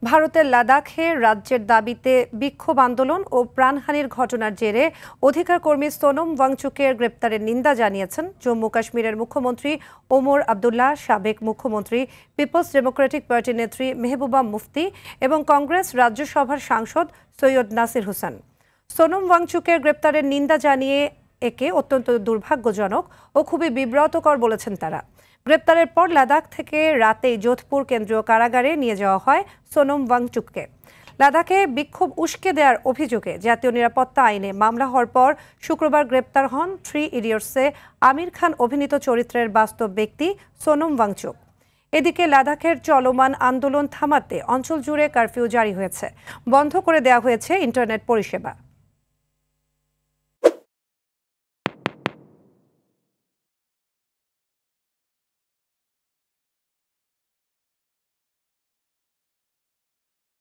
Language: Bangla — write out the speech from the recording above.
ভারতের লাদাখে রাজ্যের দাবিতে বিক্ষোভ আন্দোলন ও প্রাণহানির ঘটনার জেরে অধিকার কর্মী সোনম ওয়াংচুকের গ্রেপ্তারের নিন্দা জানিয়েছেন জম্মু কাশ্মীরের মুখ্যমন্ত্রী ওমর আবদুল্লাহ, সাবেক মুখ্যমন্ত্রী পিপলস ডেমোক্রেটিক পার্টির নেত্রী মেহবুবা মুফতি এবং কংগ্রেস রাজ্যসভার সাংসদ সৈয়দ নাসির হোসেন। সোনম ওয়াংচুকের গ্রেপ্তারের নিন্দা জানিয়ে একে অত্যন্ত দুর্ভাগ্যজনক ও খুবই বিব্রতকর বলেছেন তারা। গ্রেপ্তারের পর লাদাখ থেকে রাতেই যোধপুর কেন্দ্রীয় কারাগারে নিয়ে যাওয়া হয় সোনম ওয়াংচুককে। লাদাখে বিক্ষোভ উস্কে দেওয়ার অভিযোগে জাতীয় নিরাপত্তা আইনে মামলা হওয়ার পর শুক্রবার গ্রেপ্তার হন 3 ইডিয়টসে আমির খান অভিনীত চরিত্রের বাস্তব ব্যক্তি সোনম ওয়াংচুক। এদিকে লাদাখের চলমান আন্দোলন থামাতে অঞ্চল জুড়ে কারফিউ জারি হয়েছে, বন্ধ করে দেওয়া হয়েছে ইন্টারনেট পরিষেবা।